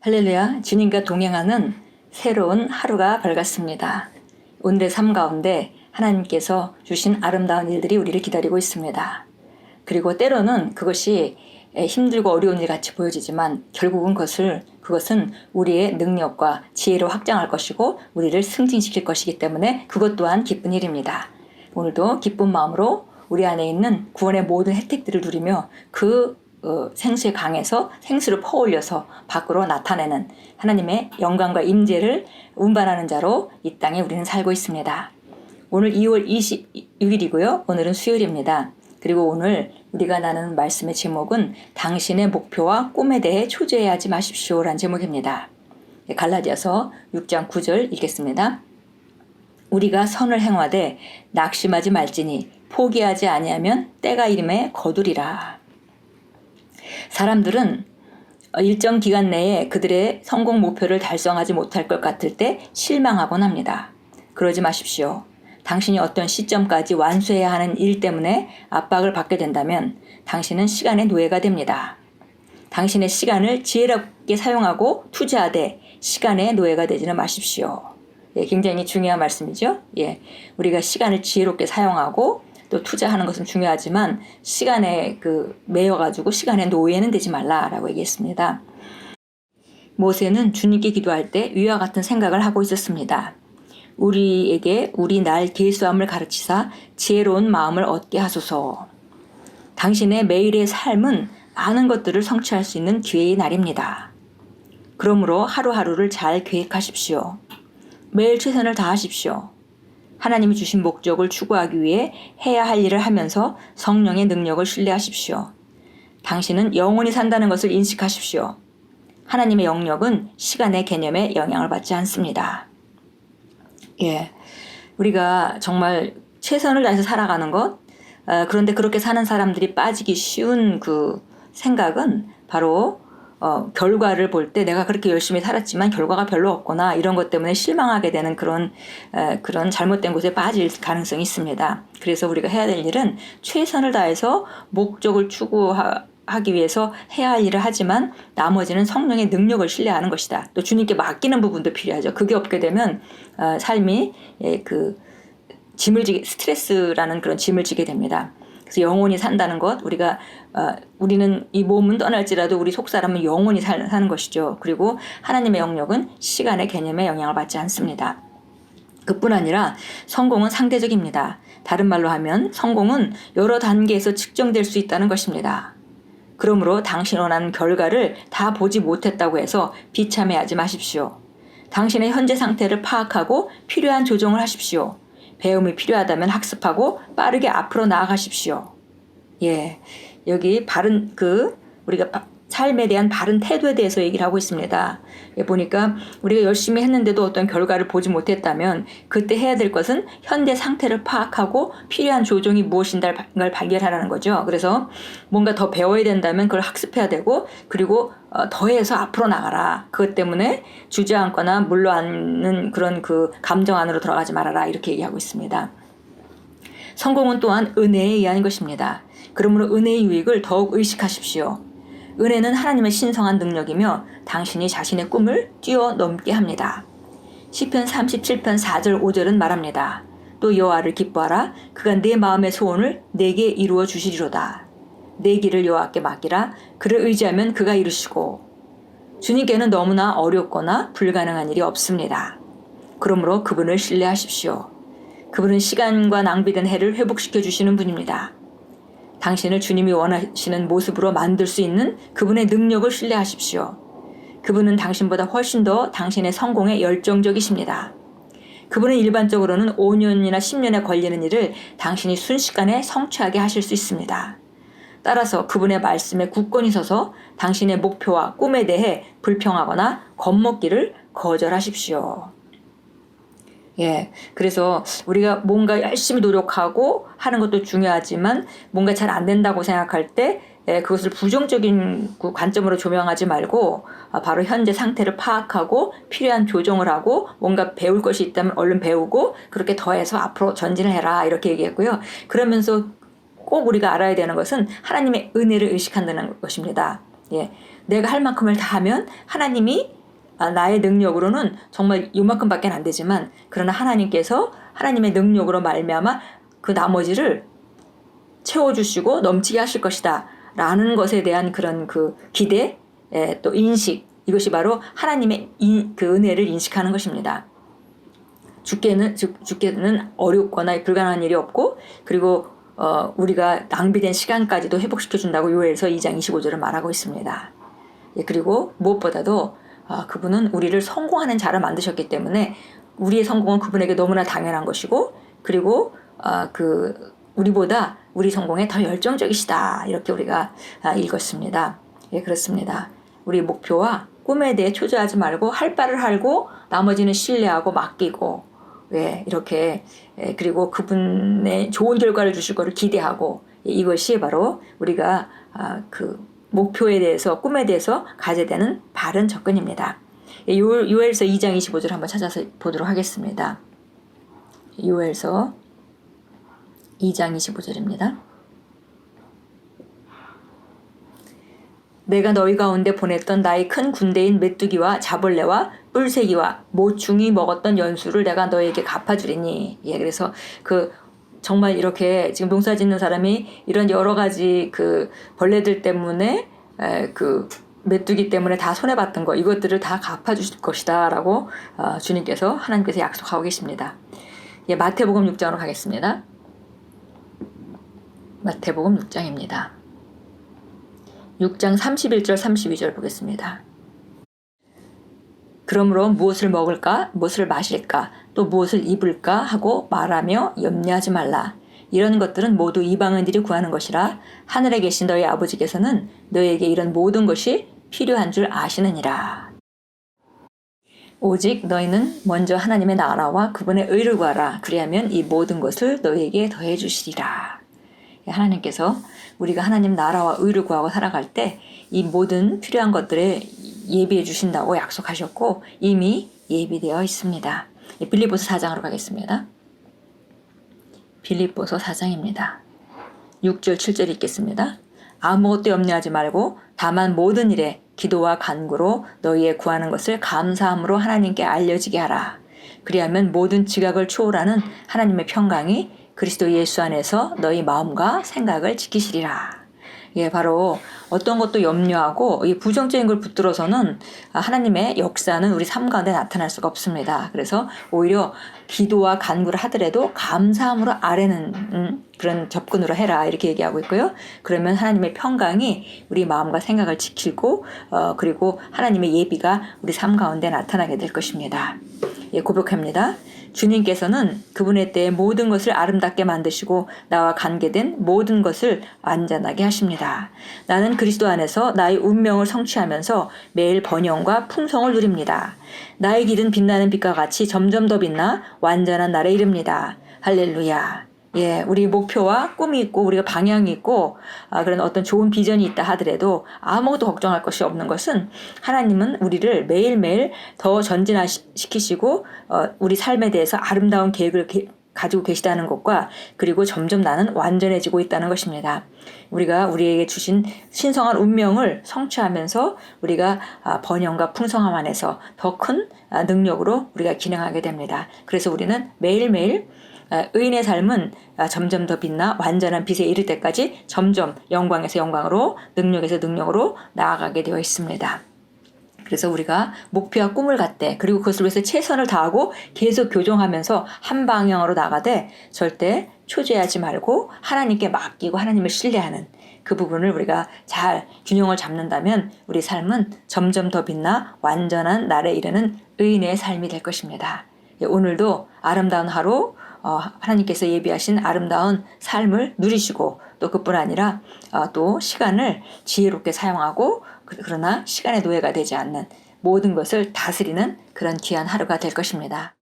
할렐루야, 주님과 동행하는 새로운 하루가 밝았습니다. 오늘의 삶 가운데 하나님께서 주신 아름다운 일들이 우리를 기다리고 있습니다. 그리고 때로는 그것이 힘들고 어려운 일 같이 보여지지만 결국은 그것은 우리의 능력과 지혜로 확장할 것이고 우리를 승진시킬 것이기 때문에 그것 또한 기쁜 일입니다. 오늘도 기쁜 마음으로 우리 안에 있는 구원의 모든 혜택들을 누리며 생수의 강에서 생수를 퍼올려서 밖으로 나타내는 하나님의 영광과 임재를 운반하는 자로 이 땅에 우리는 살고 있습니다. 오늘 2월 26일이고요. 오늘은 수요일입니다. 그리고 오늘 우리가 나누는 말씀의 제목은 당신의 목표와 꿈에 대해 초조해하지 마십시오 라는 제목입니다. 갈라디아서 6장 9절 읽겠습니다. 우리가 선을 행하되 낙심하지 말지니 포기하지 아니하면 때가 이름에 거두리라. 사람들은 일정 기간 내에 그들의 성공 목표를 달성하지 못할 것 같을 때 실망하곤 합니다. 그러지 마십시오. 당신이 어떤 시점까지 완수해야 하는 일 때문에 압박을 받게 된다면 당신은 시간의 노예가 됩니다. 당신의 시간을 지혜롭게 사용하고 투자하되 시간의 노예가 되지는 마십시오. 굉장히 중요한 말씀이죠. 우리가 시간을 지혜롭게 사용하고 또 투자하는 것은 중요하지만 시간에 매여가지고 시간의 노예는 되지 말라라고 얘기했습니다. 모세는 주님께 기도할 때 위와 같은 생각을 하고 있었습니다. 우리에게 우리 날 계수함을 가르치사 지혜로운 마음을 얻게 하소서. 당신의 매일의 삶은 많은 것들을 성취할 수 있는 기회의 날입니다. 그러므로 하루하루를 잘 계획하십시오. 매일 최선을 다하십시오. 하나님이 주신 목적을 추구하기 위해 해야 할 일을 하면서 성령의 능력을 신뢰하십시오. 당신은 영원히 산다는 것을 인식하십시오. 하나님의 영역은 시간의 개념에 영향을 받지 않습니다. 우리가 정말 최선을 다해서 살아가는 것, 그런데 그렇게 사는 사람들이 빠지기 쉬운 그 생각은 바로 결과를 볼 때 내가 그렇게 열심히 살았지만 결과가 별로 없구나 이런 것 때문에 실망하게 되는 그런 잘못된 곳에 빠질 가능성이 있습니다. 그래서 우리가 해야 될 일은 최선을 다해서 목적을 추구하기 위해서 해야 할 일을 하지만 나머지는 성령의 능력을 신뢰하는 것이다. 또 주님께 맡기는 부분도 필요하죠. 그게 없게 되면 삶이 스트레스라는 그런 짐을 지게 됩니다. 그래서 영원히 산다는 것, 우리는 이 몸은 떠날지라도 우리 속사람은 영원히 사는 것이죠. 그리고 하나님의 영역은 시간의 개념에 영향을 받지 않습니다. 그뿐 아니라 성공은 상대적입니다. 다른 말로 하면 성공은 여러 단계에서 측정될 수 있다는 것입니다. 그러므로 당신 원하는 결과를 다 보지 못했다고 해서 비참해하지 마십시오. 당신의 현재 상태를 파악하고 필요한 조정을 하십시오. 배움이 필요하다면 학습하고 빠르게 앞으로 나아가십시오. 여기 우리가 삶에 대한 바른 태도에 대해서 얘기를 하고 있습니다. 보니까 우리가 열심히 했는데도 어떤 결과를 보지 못했다면 그때 해야 될 것은 현재 상태를 파악하고 필요한 조정이 무엇인가를 발견하라는 거죠. 그래서 뭔가 더 배워야 된다면 그걸 학습해야 되고 그리고 더해서 앞으로 나가라. 그것 때문에 주저앉거나 물러앉는 그런 감정 안으로 들어가지 말아라. 이렇게 얘기하고 있습니다. 성공은 또한 은혜에 의한 것입니다. 그러므로 은혜의 유익을 더욱 의식하십시오. 은혜는 하나님의 신성한 능력이며 당신이 자신의 꿈을 뛰어넘게 합니다. 시편 37편 4절 5절은 말합니다. 또 여호와를 기뻐하라. 그가 내 마음의 소원을 내게 이루어 주시리로다. 내 길을 여호와께 맡기라. 그를 의지하면 그가 이루시고. 주님께는 너무나 어렵거나 불가능한 일이 없습니다. 그러므로 그분을 신뢰하십시오. 그분은 시간과 낭비된 해를 회복시켜 주시는 분입니다. 당신을 주님이 원하시는 모습으로 만들 수 있는 그분의 능력을 신뢰하십시오. 그분은 당신보다 훨씬 더 당신의 성공에 열정적이십니다. 그분은 일반적으로는 5년이나 10년에 걸리는 일을 당신이 순식간에 성취하게 하실 수 있습니다. 따라서 그분의 말씀에 굳건히 서서 당신의 목표와 꿈에 대해 불평하거나 겁먹기를 거절하십시오. 그래서 우리가 뭔가 열심히 노력하고 하는 것도 중요하지만 뭔가 잘 안 된다고 생각할 때 그것을 부정적인 관점으로 조명하지 말고 바로 현재 상태를 파악하고 필요한 조정을 하고 뭔가 배울 것이 있다면 얼른 배우고 그렇게 더해서 앞으로 전진을 해라 이렇게 얘기했고요. 그러면서 꼭 우리가 알아야 되는 것은 하나님의 은혜를 의식한다는 것입니다. 내가 할 만큼을 다 하면 하나님이 나의 능력으로는 정말 요만큼밖에 안 되지만 그러나 하나님께서 하나님의 능력으로 말미암아 그 나머지를 채워주시고 넘치게 하실 것이다 라는 것에 대한 그런 그 기대 또 인식, 이것이 바로 하나님의 그 은혜를 인식하는 것입니다. 주께는 어렵거나 불가능한 일이 없고, 그리고 우리가 낭비된 시간까지도 회복시켜 준다고 요엘서 2장 25절을 말하고 있습니다. 그리고 무엇보다도 그분은 우리를 성공하는 자를 만드셨기 때문에 우리의 성공은 그분에게 너무나 당연한 것이고, 그리고 우리보다 우리 성공에 더 열정적이시다, 이렇게 우리가 읽었습니다. 예, 그렇습니다. 우리 목표와 꿈에 대해 초조하지 말고 할 바를 하고 나머지는 신뢰하고 맡기고, 이렇게, 그리고 그분의 좋은 결과를 주실 것을 기대하고, 이것이 바로 우리가 그 목표에 대해서, 꿈에 대해서 가져야 되는 바른 접근입니다. 요엘서 2장 25절 한번 찾아서 보도록 하겠습니다. 요엘서 2장 25절입니다. 내가 너희 가운데 보냈던 나의 큰 군대인 메뚜기와 자벌레와 뿔새기와 모충이 먹었던 연수를 내가 너에게 갚아주리니. 그래서 정말 이렇게 지금 농사 짓는 사람이 이런 여러 가지 그 벌레들 때문에 그 메뚜기 때문에 다 손해봤던 거, 이것들을 다 갚아주실 것이다 라고 하나님께서 약속하고 계십니다. 마태복음 6장으로 가겠습니다. 마태복음 6장입니다. 6장 31절 32절 보겠습니다. 그러므로 무엇을 먹을까, 무엇을 마실까, 또 무엇을 입을까 하고 말하며 염려하지 말라. 이런 것들은 모두 이방인들이 구하는 것이라 하늘에 계신 너희 아버지께서는 너희에게 이런 모든 것이 필요한 줄 아시느니라. 오직 너희는 먼저 하나님의 나라와 그분의 의를 구하라. 그리하면 이 모든 것을 너희에게 더해 주시리라. 하나님께서 우리가 하나님 나라와 의를 구하고 살아갈 때 이 모든 필요한 것들을 예비해 주신다고 약속하셨고 이미 예비되어 있습니다. 빌립보서 4장으로 가겠습니다. 빌립보서 4장입니다. 6절 7절 읽겠습니다. 아무것도 염려하지 말고 다만 모든 일에 기도와 간구로 너희의 구하는 것을 감사함으로 하나님께 알려지게 하라. 그리하면 모든 지각을 초월하는 하나님의 평강이 그리스도 예수 안에서 너희 마음과 생각을 지키시리라. 바로 어떤 것도 염려하고 이 부정적인 걸 붙들어서는 하나님의 역사는 우리 삶 가운데 나타날 수가 없습니다. 그래서 오히려 기도와 간구를 하더라도 감사함으로 아뢰는 그런 접근으로 해라, 이렇게 얘기하고 있고요. 그러면 하나님의 평강이 우리 마음과 생각을 지키고 그리고 하나님의 예비가 우리 삶 가운데 나타나게 될 것입니다. 고백합니다. 주님께서는 그분의 때에 모든 것을 아름답게 만드시고 나와 관계된 모든 것을 안전하게 하십니다. 나는 그리스도 안에서 나의 운명을 성취하면서 매일 번영과 풍성을 누립니다. 나의 길은 빛나는 빛과 같이 점점 더 빛나 완전한 날에 이릅니다. 할렐루야. 우리 목표와 꿈이 있고 우리가 방향이 있고 그런 어떤 좋은 비전이 있다 하더라도 아무것도 걱정할 것이 없는 것은 하나님은 우리를 매일매일 더 전진시키시고 우리 삶에 대해서 아름다운 계획을 가지고 계시다는 것과 그리고 점점 나는 완전해지고 있다는 것입니다. 우리가 우리에게 주신 신성한 운명을 성취하면서 우리가 번영과 풍성함 안에서 더 큰 능력으로 우리가 기능하게 됩니다. 그래서 우리는 매일매일 의인의 삶은 점점 더 빛나 완전한 빛에 이를 때까지 점점 영광에서 영광으로 능력에서 능력으로 나아가게 되어 있습니다. 그래서 우리가 목표와 꿈을 갖되 그리고 그것을 위해서 최선을 다하고 계속 교정하면서 한 방향으로 나가되 절대 초조해하지 말고 하나님께 맡기고 하나님을 신뢰하는 그 부분을 우리가 잘 균형을 잡는다면 우리 삶은 점점 더 빛나 완전한 날에 이르는 의인의 삶이 될 것입니다. 오늘도 아름다운 하루 하나님께서 예비하신 아름다운 삶을 누리시고 또 그뿐 아니라 또 시간을 지혜롭게 사용하고 그러나 시간의 노예가 되지 않는 모든 것을 다스리는 그런 귀한 하루가 될 것입니다.